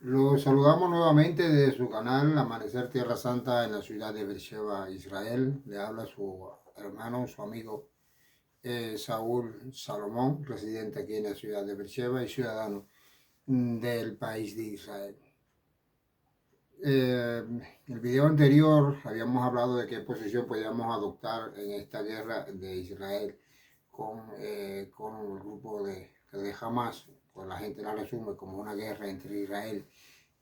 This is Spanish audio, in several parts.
Los saludamos nuevamente desde su canal Amanecer Tierra Santa en la ciudad de Beersheba, Israel. Le habla su hermano, su amigo Saúl Salomón, residente aquí en la ciudad de Beersheba y ciudadano del país de Israel. En el video anterior habíamos hablado de qué posición podíamos adoptar en esta guerra de Israel con el grupo de Hamas, pues la gente la resume como una guerra entre Israel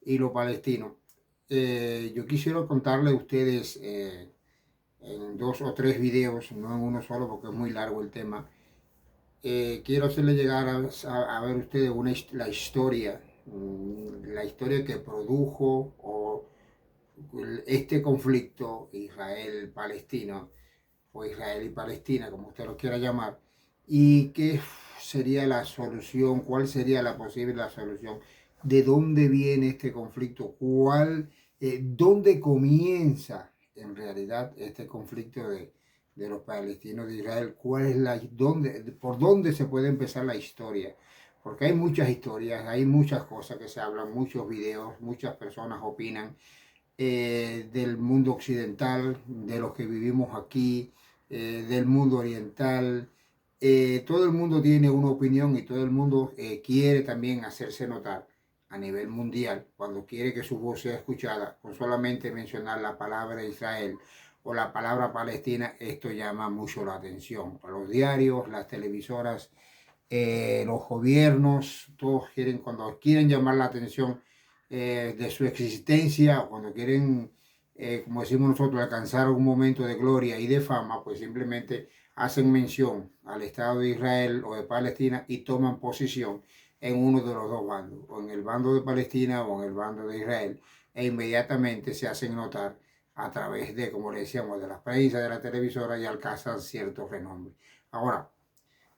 y los palestinos. Yo quisiera contarle a ustedes en dos o tres videos, no en uno solo porque es muy largo el tema. Quiero hacerle llegar a ver ustedes la historia que produjo este conflicto Israel-Palestino, o Israel y Palestina, como usted lo quiera llamar, y qué sería la solución, cuál sería la posible solución, de dónde viene este conflicto, dónde comienza en realidad este conflicto de los palestinos de Israel, por dónde se puede empezar la historia. Porque hay muchas historias, hay muchas cosas que se hablan, muchos videos, muchas personas opinan del mundo occidental, de los que vivimos aquí, del mundo oriental. Todo el mundo tiene una opinión y todo el mundo quiere también hacerse notar a nivel mundial, cuando quiere que su voz sea escuchada, con solamente mencionar la palabra Israel o la palabra Palestina, esto llama mucho la atención. A los diarios, las televisoras, los gobiernos, todos quieren, cuando quieren llamar la atención de su existencia, o cuando quieren, como decimos nosotros, alcanzar un momento de gloria y de fama, pues simplemente hacen mención al Estado de Israel o de Palestina y toman posición en uno de los dos bandos, o en el bando de Palestina o en el bando de Israel, e inmediatamente se hacen notar a través de, como le decíamos, de la prensa, de la televisora, y alcanzan cierto renombre. Ahora,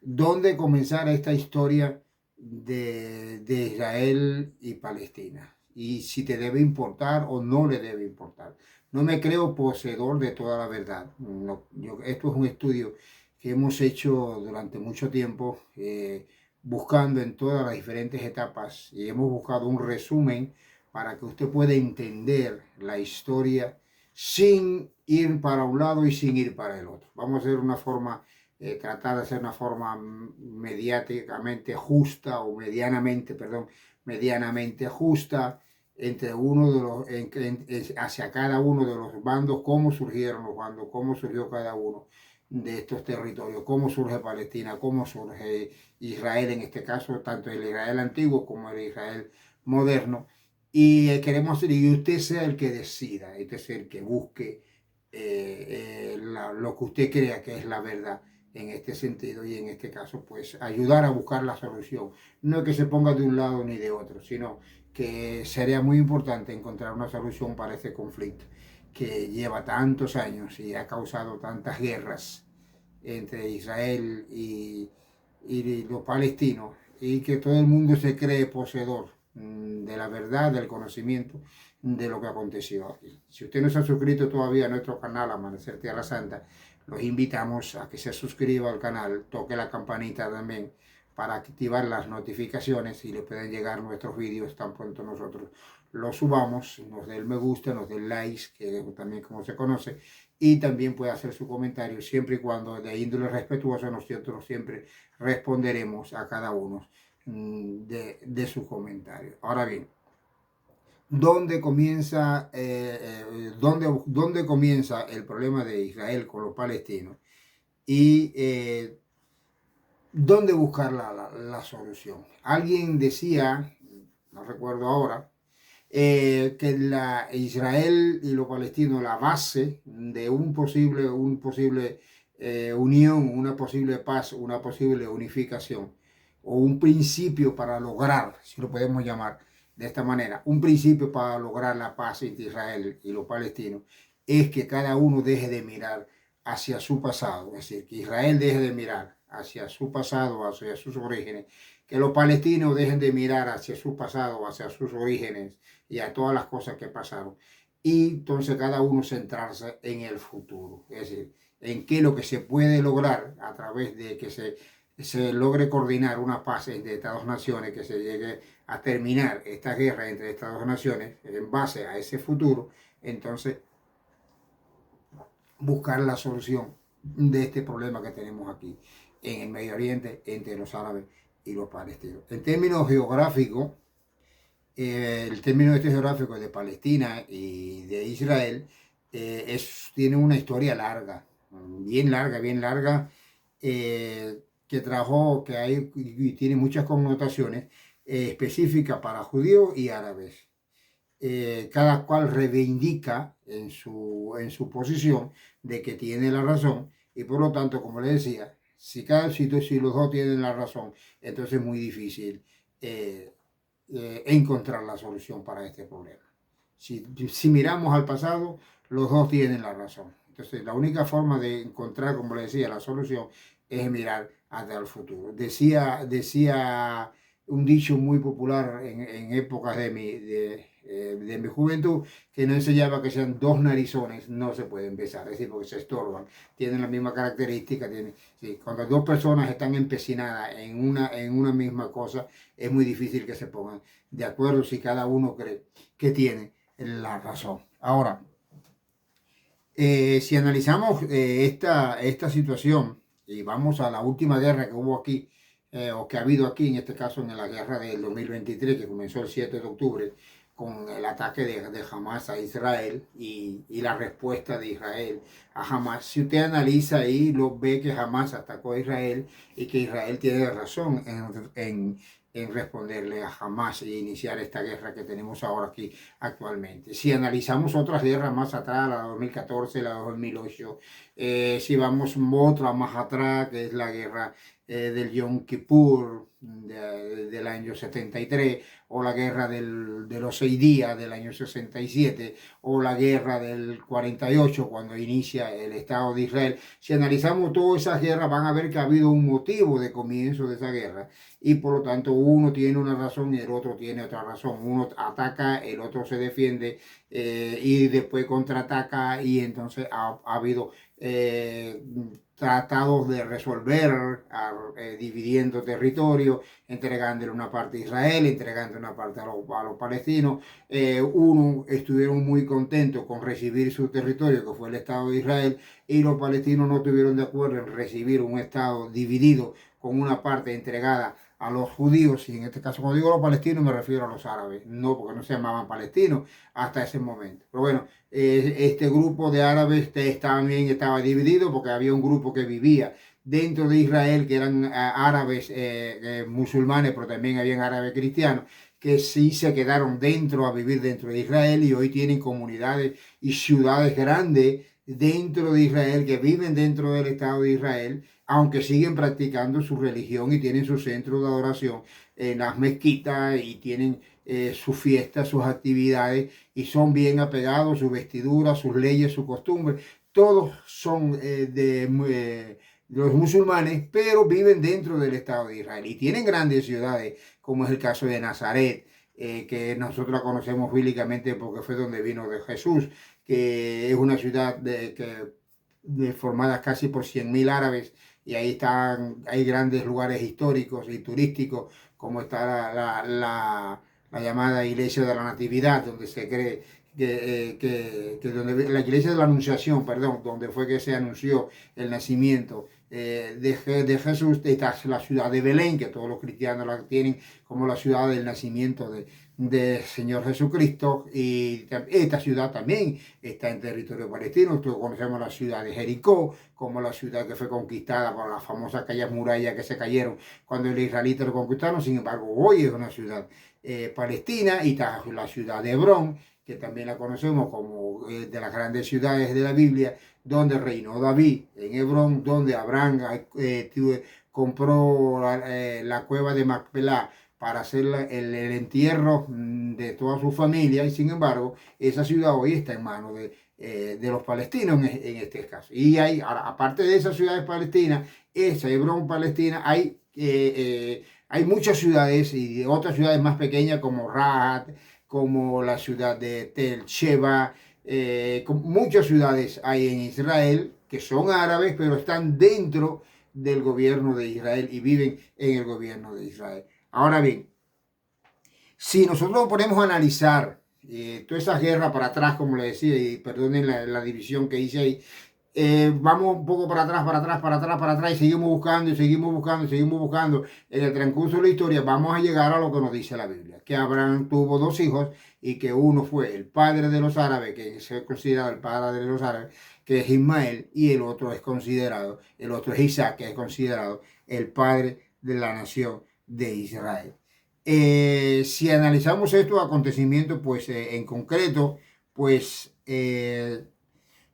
dónde comenzar esta historia de Israel y Palestina, y si te debe importar o no le debe importar. No me creo poseedor de toda la verdad. No, esto es un estudio que hemos hecho durante mucho tiempo, buscando en todas las diferentes etapas, y hemos buscado un resumen para que usted pueda entender la historia sin ir para un lado y sin ir para el otro. Vamos a hacer una forma, tratar de hacer una forma mediáticamente justa, o medianamente, perdón, medianamente justa entre uno de los, hacia cada uno de los bandos, cómo surgieron los bandos, cómo surgió cada uno de estos territorios, cómo surge Palestina, cómo surge Israel, en este caso, tanto el Israel antiguo como el Israel moderno. Y y usted sea el que decida, usted sea el que busque lo que usted crea que es la verdad en este sentido, y en este caso pues ayudar a buscar la solución. No es que se ponga de un lado ni de otro, sino que sería muy importante encontrar una solución para este conflicto que lleva tantos años y ha causado tantas guerras entre Israel y los palestinos, y que todo el mundo se cree poseedor de la verdad, del conocimiento de lo que aconteció aquí. Si usted no se ha suscrito todavía a nuestro canal Amanecer Tierra Santa, los invitamos a que se suscriba al canal, toque la campanita también para activar las notificaciones y le puedan llegar nuestros vídeos tan pronto nosotros los subamos, nos dé el me gusta, nos dé el like, que también como se conoce, y también puede hacer su comentario, siempre y cuando de índole respetuosa. Nosotros siempre responderemos a cada uno de sus comentarios. Ahora bien, ¿dónde comienza el problema de Israel con los palestinos? Y ¿dónde buscar la solución? Alguien decía, no recuerdo ahora, que Israel y los palestinos, la base de un posible unión, una posible paz, una posible unificación, o un principio para lograr, si lo podemos llamar de esta manera, un principio para lograr la paz entre Israel y los palestinos, es que cada uno deje de mirar hacia su pasado, es decir, que Israel deje de mirar hacia su pasado, hacia sus orígenes, que los palestinos dejen de mirar hacia su pasado, hacia sus orígenes y a todas las cosas que pasaron. Y entonces cada uno centrarse en el futuro, es decir, en qué es lo que se puede lograr a través de que se se logre coordinar una paz entre Estados-naciones, que se llegue a terminar esta guerra entre Estados-naciones en base a ese futuro, entonces buscar la solución de este problema que tenemos aquí en el Medio Oriente entre los árabes y los palestinos. En términos geográficos, el término este geográfico de Palestina y de Israel tiene una historia larga, bien larga, que trajo, que hay y tiene muchas connotaciones específicas para judíos y árabes. Cada cual reivindica en su posición de que tiene la razón y por lo tanto, como le decía, si los dos tienen la razón, entonces es muy difícil encontrar la solución para este problema. Si miramos al pasado, los dos tienen la razón. Entonces, la única forma de encontrar, como le decía, la solución es mirar hacia el futuro. Decía un dicho muy popular en épocas de mi juventud, que no enseñaba que sean dos narizones, no se pueden besar, es decir, porque se estorban, tienen la misma característica. Sí, cuando dos personas están empecinadas en una misma cosa, es muy difícil que se pongan de acuerdo si cada uno cree que tiene la razón. Ahora, si analizamos esta situación y vamos a la última guerra que hubo aquí, o que ha habido aquí, en este caso en la guerra del 2023, que comenzó el 7 de octubre, con el ataque de Hamas a Israel y la respuesta de Israel a Hamas. Si usted analiza ahí, lo ve que Hamas atacó a Israel y que Israel tiene razón en responderle a Hamas e iniciar esta guerra que tenemos ahora aquí actualmente. Si analizamos otras guerras más atrás, la 2014, la 2008, si vamos otra más atrás, que es la guerra del Yom Kippur del año 73, o la guerra de los 6 días del año 67, o la guerra del 48, cuando inicia el Estado de Israel. Si analizamos todas esas guerras, van a ver que ha habido un motivo de comienzo de esa guerra, y por lo tanto uno tiene una razón y el otro tiene otra razón. Uno ataca, el otro se defiende, y después contraataca, y entonces ha habido tratados de resolver, dividiendo territorio, entregándole una parte a Israel, entregando una parte a los palestinos. Uno estuvieron muy contentos con recibir su territorio, que fue el Estado de Israel, y los palestinos no estuvieron de acuerdo en recibir un Estado dividido con una parte entregada a los judíos, y en este caso, cuando digo los palestinos, me refiero a los árabes, no, porque no se llamaban palestinos hasta ese momento. Pero bueno, este grupo de árabes también estaba dividido, porque había un grupo que vivía dentro de Israel, que eran árabes musulmanes, pero también habían árabes cristianos, que sí se quedaron dentro, a vivir dentro de Israel, y hoy tienen comunidades y ciudades grandes dentro de Israel, que viven dentro del Estado de Israel, aunque siguen practicando su religión y tienen su centro de adoración en las mezquitas, y tienen sus fiestas, sus actividades, y son bien apegados, su vestidura, sus leyes, sus costumbres. Todos son de los musulmanes, pero viven dentro del Estado de Israel y tienen grandes ciudades, como es el caso de Nazaret, que nosotros la conocemos bíblicamente porque fue donde vino de Jesús, que es una ciudad formada casi por 100.000 árabes, y ahí hay grandes lugares históricos y turísticos, como está la llamada Iglesia de la Natividad, donde se cree donde la Iglesia de la Anunciación, perdón, donde fue que se anunció el nacimiento de Jesús. Está la ciudad de Belén, que todos los cristianos la tienen como la ciudad del nacimiento de Señor Jesucristo, y esta ciudad también está en territorio palestino. Todos conocemos la ciudad de Jericó como la ciudad que fue conquistada por las famosas aquellas murallas que se cayeron cuando los israelitas lo conquistaron. Sin embargo, hoy es una ciudad palestina. Y está la ciudad de Hebrón, que también la conocemos como de las grandes ciudades de la Biblia, donde reinó David, en Hebrón, donde Abraham compró la cueva de Macpelá para hacer el entierro de toda su familia, y sin embargo, esa ciudad hoy está en manos de los palestinos en este caso. Y ahora, aparte de esas ciudades palestinas, esa Hebrón palestina, hay muchas ciudades y otras ciudades más pequeñas como Rahat, como la ciudad de Tel Sheva. Muchas ciudades hay en Israel que son árabes, pero están dentro del gobierno de Israel y viven en el gobierno de Israel. Ahora bien, si nosotros nos ponemos a analizar toda esa guerra para atrás, como le decía, y perdonen la división que hice ahí, vamos un poco para atrás, para atrás, para atrás, para atrás, y seguimos buscando, y seguimos buscando, y seguimos buscando. En el transcurso de la historia vamos a llegar a lo que nos dice la Biblia, que Abraham tuvo dos hijos y que uno fue el padre de los árabes, que es considerado el padre de los árabes, que es Ismael, y el otro es Isaac, que es considerado el padre de la nación de Israel. Si analizamos estos acontecimientos, pues en concreto, pues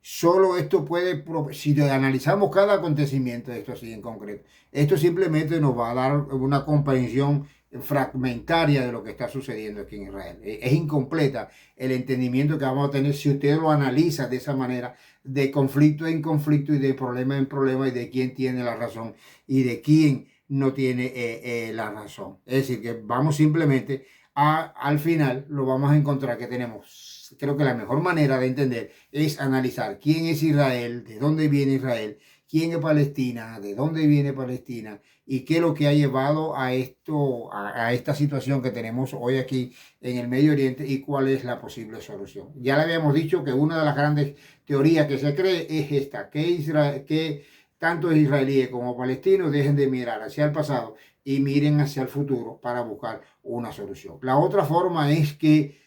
solo esto puede, si analizamos cada acontecimiento de esto así en concreto, esto simplemente nos va a dar una comprensión fragmentaria de lo que está sucediendo aquí en Israel. Es incompleta el entendimiento que vamos a tener si usted lo analiza de esa manera, de conflicto en conflicto y de problema en problema y de quién tiene la razón y de quién no tiene la razón. Es decir, que vamos simplemente al final lo vamos a encontrar que tenemos, creo que la mejor manera de entender es analizar quién es Israel, de dónde viene Israel, quién es Palestina, de dónde viene Palestina y qué es lo que ha llevado a esto, a esta situación que tenemos hoy aquí en el Medio Oriente y cuál es la posible solución. Ya le habíamos dicho que una de las grandes teorías que se cree es esta, que tanto israelíes como palestinos dejen de mirar hacia el pasado y miren hacia el futuro para buscar una solución. La otra forma es que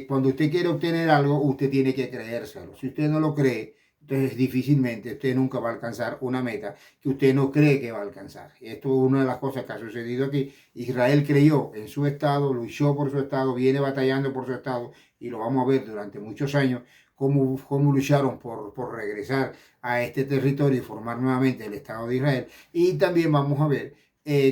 cuando usted quiere obtener algo, usted tiene que creérselo. Si usted no lo cree, entonces difícilmente usted nunca va a alcanzar una meta que usted no cree que va a alcanzar. Esto es una de las cosas que ha sucedido aquí. Israel creyó en su Estado, luchó por su Estado, viene batallando por su Estado y lo vamos a ver durante muchos años cómo lucharon por regresar a este territorio y formar nuevamente el Estado de Israel. Y también vamos a ver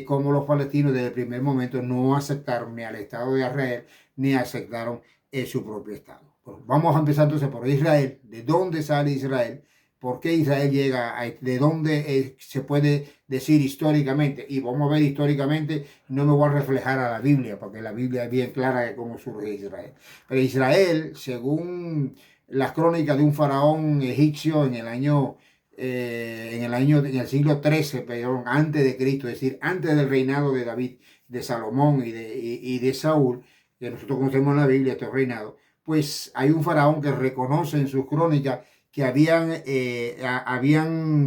cómo los palestinos desde el primer momento no aceptaron ni al Estado de Israel ni aceptaron su propio Estado. Bueno, vamos a empezar entonces por Israel. ¿De dónde sale Israel? ¿Por qué Israel llega de dónde se puede decir históricamente? Y vamos a ver históricamente, no me voy a reflejar a la Biblia, porque la Biblia es bien clara de cómo surge Israel. Pero Israel, según las crónicas de un faraón egipcio en el siglo XIII, perdón, antes de Cristo, es decir, antes del reinado de David, de Salomón y de Saúl, que nosotros conocemos en la Biblia, estos reinados, pues hay un faraón que reconoce en sus crónicas que habían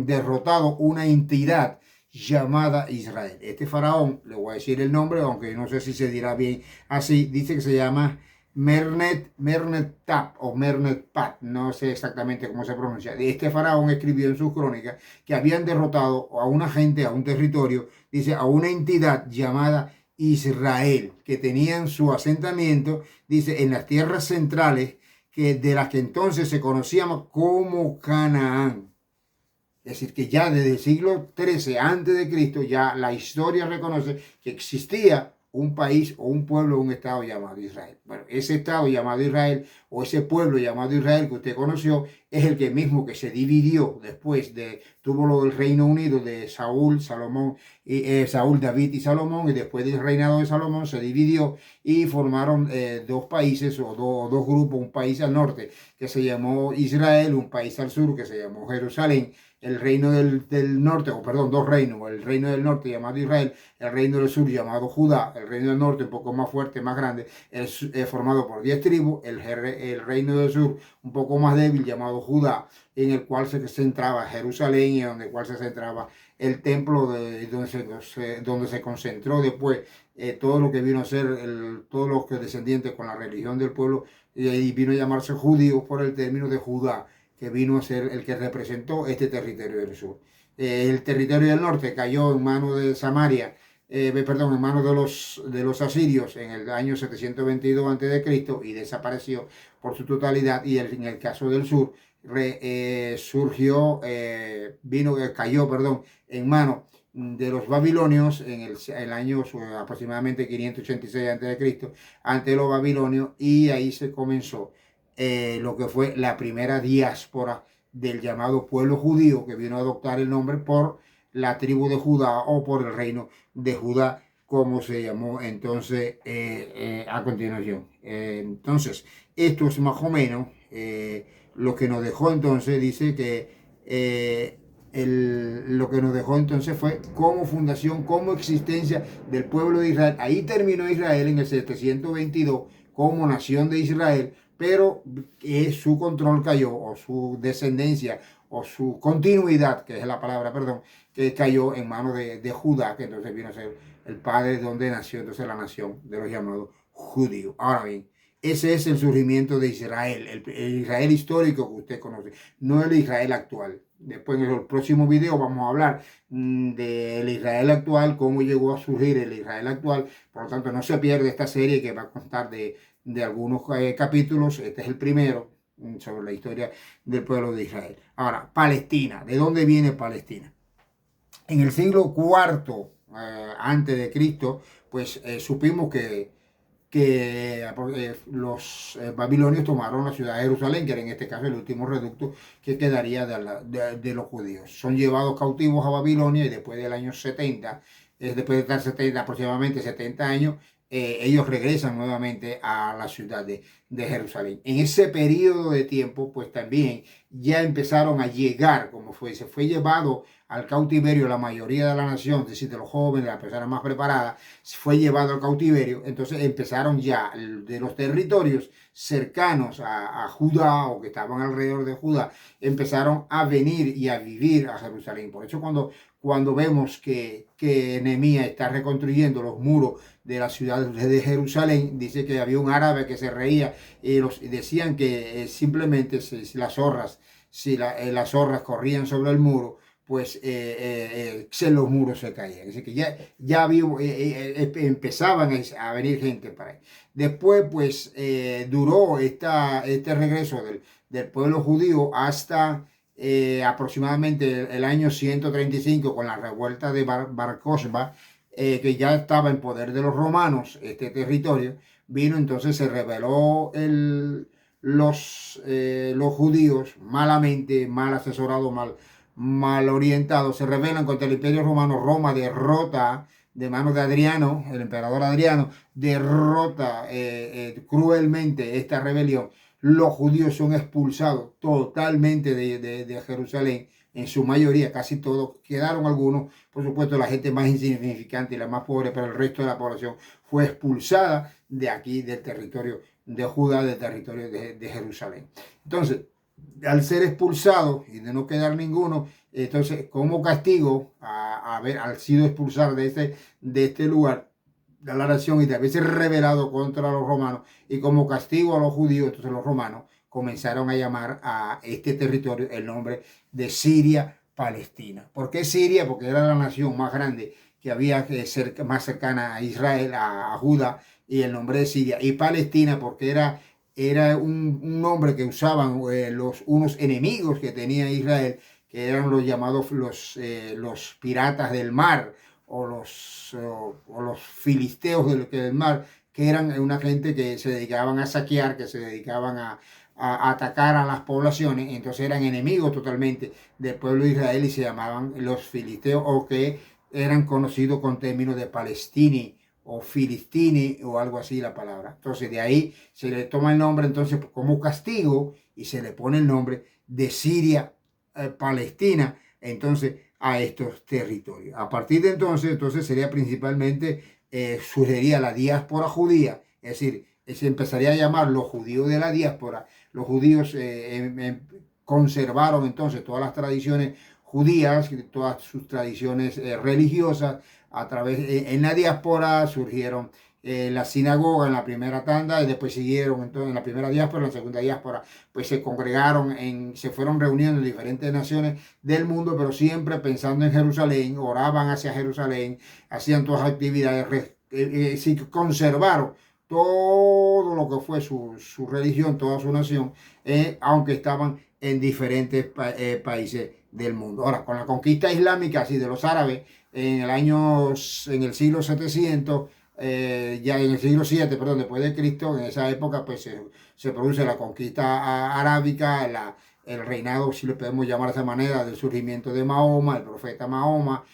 derrotado una entidad llamada Israel. Este faraón, le voy a decir el nombre, aunque no sé si se dirá bien así, dice que se llama Merneptah o Merneptah, no sé exactamente cómo se pronuncia. Este faraón escribió en sus crónicas que habían derrotado a una gente, a un territorio, dice, a una entidad llamada Israel, que tenían su asentamiento, dice, en las tierras centrales, de las que entonces se conocían como Canaán. Es decir, que ya desde el siglo XIII antes de Cristo, ya la historia reconoce que existía un país o un pueblo o un estado llamado Israel. Bueno, ese estado llamado Israel o ese pueblo llamado Israel que usted conoció es el que mismo que se dividió después tuvo lo del Reino Unido de Saúl, Saúl, David y Salomón, y después del reinado de Salomón se dividió y formaron dos países o dos grupos, un país al norte que se llamó Israel, un país al sur que se llamó Jerusalén, el reino del norte, o perdón, dos reinos, el reino del norte llamado Israel, el reino del sur llamado Judá, el reino del norte un poco más fuerte, más grande, es formado por 10 tribus, el reino del sur un poco más débil llamado Judá, en el cual se centraba Jerusalén y en el cual se centraba el templo donde se concentró después todo lo que vino a ser todos los descendientes con la religión del pueblo y vino a llamarse judíos por el término de Judá, que vino a ser el que representó este territorio del sur. El territorio del norte cayó en manos de Samaria, en manos de los asirios en el año 722 a.C. y desapareció por su totalidad. Y en el caso del sur cayó, en manos de los babilonios en el año aproximadamente 586 a.C. ante los babilonios, y ahí se comenzó lo que fue la primera diáspora del llamado pueblo judío, que vino a adoptar el nombre por la tribu de Judá o por el reino de Judá, como se llamó entonces a continuación. Entonces, esto es más o menos lo que nos dejó entonces, dice que lo que nos dejó entonces fue como fundación, como existencia del pueblo de Israel. Ahí terminó Israel en el 722 como nación de Israel, pero su control cayó, o su descendencia, o su continuidad, que es la palabra, perdón, que cayó en manos de Judá, que entonces vino a ser el padre donde nació entonces la nación de los llamados judíos. Ahora bien, ese es el surgimiento de Israel, el Israel histórico que usted conoce, no el Israel actual. Después en el próximo video vamos a hablar del Israel actual, cómo llegó a surgir el Israel actual. Por lo tanto, no se pierde esta serie que va a constar de algunos capítulos. Este es el primero sobre la historia del pueblo de Israel. Ahora, Palestina. ¿De dónde viene Palestina? En el siglo IV antes de Cristo, pues supimos que los babilonios tomaron la ciudad de Jerusalén, que era en este caso el último reducto que quedaría de los judíos. Son llevados cautivos a Babilonia y después del año 70, después de estar 70, aproximadamente 70 años, ellos regresan nuevamente a la ciudad de Jerusalén. En ese periodo de tiempo, pues también ya empezaron a llegar, se fue llevado al cautiverio la mayoría de la nación, es decir, de los jóvenes, las personas más preparadas, fue llevado al cautiverio. Entonces empezaron ya de los territorios cercanos a Judá o que estaban alrededor de Judá, empezaron a venir y a vivir a Jerusalén. Por eso cuando vemos que Nehemías está reconstruyendo los muros de la ciudad de Jerusalén, dice que había un árabe que se reía y decían que simplemente si las zorras corrían sobre el muro, pues los muros se caían. Así que ya empezaban a venir gente para ahí. Después, pues, duró este regreso del pueblo judío hasta aproximadamente el año 135 con la revuelta de Bar Kokhba, que ya estaba en poder de los romanos, este territorio. Vino, entonces se rebeló los judíos malamente, mal asesorados, mal orientados, se rebelan contra el Imperio Romano. Roma derrota de manos de Adriano, el emperador Adriano, derrota cruelmente esta rebelión. Los judíos son expulsados totalmente de Jerusalén, en su mayoría, casi todos. Quedaron algunos, por supuesto, la gente más insignificante y la más pobre, pero el resto de la población fue expulsada de aquí, del territorio de Judá, del territorio de Jerusalén. Entonces, al ser expulsado y de no quedar ninguno, entonces como castigo a haber sido expulsado de este lugar de la nación y de haberse rebelado contra los romanos, y como castigo a los judíos, entonces los romanos comenzaron a llamar a este territorio el nombre de Siria Palestina. ¿Por qué Siria? Porque era la nación más grande que había más cercana a Israel, a Judá, y el nombre de Siria. Y Palestina porque era un nombre que usaban unos enemigos que tenía Israel, que eran los llamados los piratas del mar, o los filisteos del mar, que eran una gente que se dedicaban a saquear, que se dedicaban a atacar a las poblaciones. Entonces eran enemigos totalmente del pueblo de Israel y se llamaban los filisteos, o que eran conocidos con términos de Palestini o Filistini o algo así la palabra. Entonces de ahí se le toma el nombre entonces como castigo y se le pone el nombre de Siria Palestina entonces a estos territorios. A partir de entonces sería principalmente, surgiría la diáspora judía, es decir, se empezaría a llamar los judíos de la diáspora. Los judíos conservaron entonces todas las tradiciones judías, todas sus tradiciones religiosas. A través, en la diáspora surgieron la sinagoga en la primera tanda, y después siguieron entonces en la primera diáspora, en la segunda diáspora, pues se congregaron, se fueron reuniendo en diferentes naciones del mundo, pero siempre pensando en Jerusalén, oraban hacia Jerusalén, hacían todas las actividades, sí, conservaron todo lo que fue su religión, toda su nación, aunque estaban en diferentes países del mundo. Ahora, con la conquista islámica, así de los árabes, en el siglo 700, ya en el siglo 7, perdón, después de Cristo, en esa época, pues se produce la conquista arábica, el reinado, si lo podemos llamar de esa manera, del surgimiento de Mahoma, el profeta Mahoma,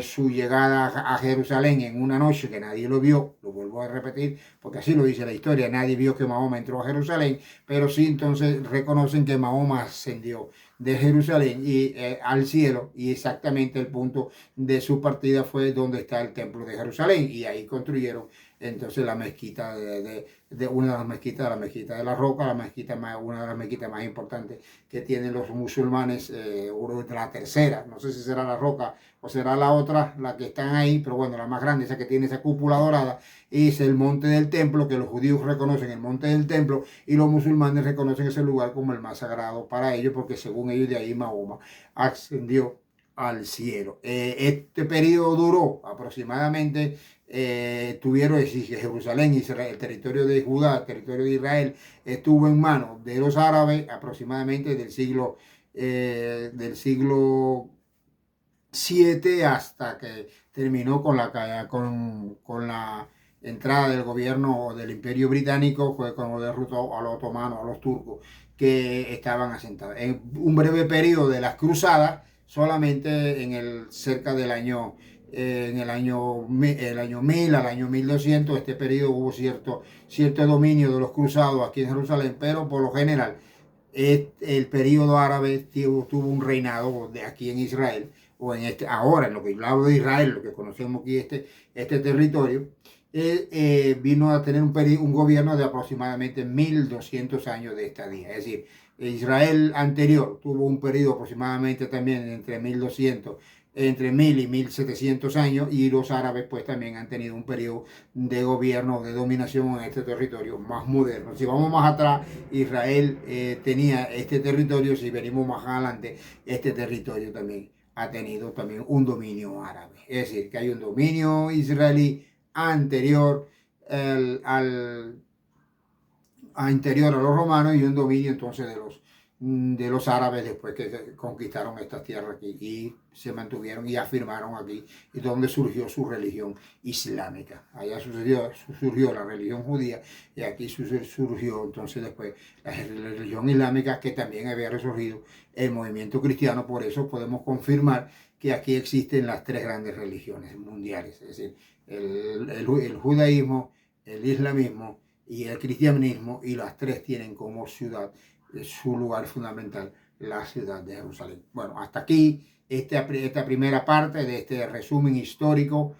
su llegada a Jerusalén en una noche que nadie lo vio, lo vuelvo a repetir, porque así lo dice la historia, nadie vio que Mahoma entró a Jerusalén, pero sí entonces reconocen que Mahoma ascendió de Jerusalén al cielo, y exactamente el punto de su partida fue donde está el templo de Jerusalén, y ahí construyeron entonces la mezquita de una de las mezquitas, la mezquita de la Roca, una de las mezquitas más importantes que tienen los musulmanes, la tercera, no sé si será la Roca o será la otra, la que están ahí, pero bueno, la más grande, esa que tiene esa cúpula dorada, es el monte del templo, que los judíos reconocen el monte del templo, y los musulmanes reconocen ese lugar como el más sagrado para ellos, porque según ellos de ahí Mahoma ascendió al cielo. Este periodo duró aproximadamente, tuvieron Jerusalén, Israel, el territorio de Judá, el territorio de Israel, estuvo en manos de los árabes aproximadamente del siglo 7 hasta que terminó con la entrada del gobierno del Imperio Británico, fue cuando derrotó a los otomanos, a los turcos que estaban asentados. En un breve periodo de las cruzadas, solamente cerca del año, en el año 1000 al año 1200, este periodo hubo cierto dominio de los cruzados aquí en Jerusalén, pero por lo general el periodo árabe tuvo un reinado de aquí en Israel, o ahora en lo que yo hablo de Israel, lo que conocemos aquí, este territorio, vino a tener un gobierno de aproximadamente 1200 años de estadía. Es decir, Israel anterior tuvo un periodo aproximadamente también entre 1000 y 1700 años, y los árabes pues también han tenido un periodo de gobierno, de dominación en este territorio más moderno. Si vamos más atrás, Israel tenía este territorio, si venimos más adelante, este territorio también ha tenido también un dominio árabe. Es decir, que hay un dominio israelí anterior anterior a los romanos, y un dominio entonces de los árabes después que conquistaron estas tierras aquí y se mantuvieron y afirmaron aquí, y donde surgió su religión islámica. Allá surgió la religión judía, y aquí surgió entonces después la religión islámica, que también había resurgido el movimiento cristiano. Por eso podemos confirmar que aquí existen las tres grandes religiones mundiales, es decir, el judaísmo, el islamismo y el cristianismo, y las tres tienen como ciudad, su lugar fundamental, la ciudad de Jerusalén. Bueno, hasta aquí esta primera parte de este resumen histórico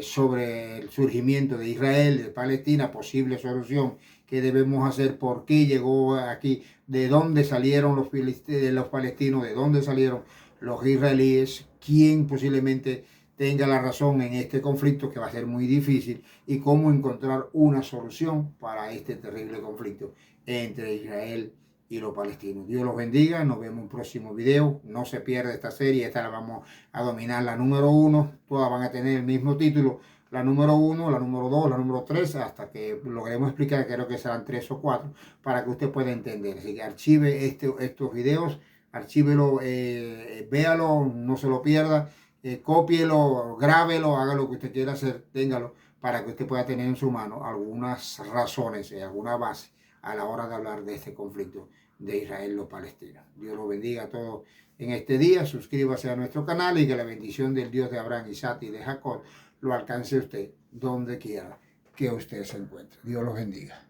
sobre el surgimiento de Israel, de Palestina, posible solución que debemos hacer, por qué llegó aquí, de dónde salieron los palestinos, de dónde salieron los israelíes, quién posiblemente tenga la razón en este conflicto, que va a ser muy difícil, y cómo encontrar una solución para este terrible conflicto entre Israel y los palestinos. Dios los bendiga, nos vemos en un próximo video. No se pierda esta serie, esta la vamos a dominar, la número 1, todas van a tener el mismo título, la número 1, la número 2, la número 3, hasta que logremos explicar, creo que serán 3 o 4, para que usted pueda entender. Así que archive estos videos, archívelo, véalo, no se lo pierda. Cópielo, grábelo, haga lo que usted quiera hacer, téngalo, para que usted pueda tener en su mano algunas razones y alguna base a la hora de hablar de este conflicto de Israel o Palestina. Dios lo bendiga a todos en este día. Suscríbase a nuestro canal, y que la bendición del Dios de Abraham, Isaac y de Jacob lo alcance a usted donde quiera que usted se encuentre. Dios los bendiga.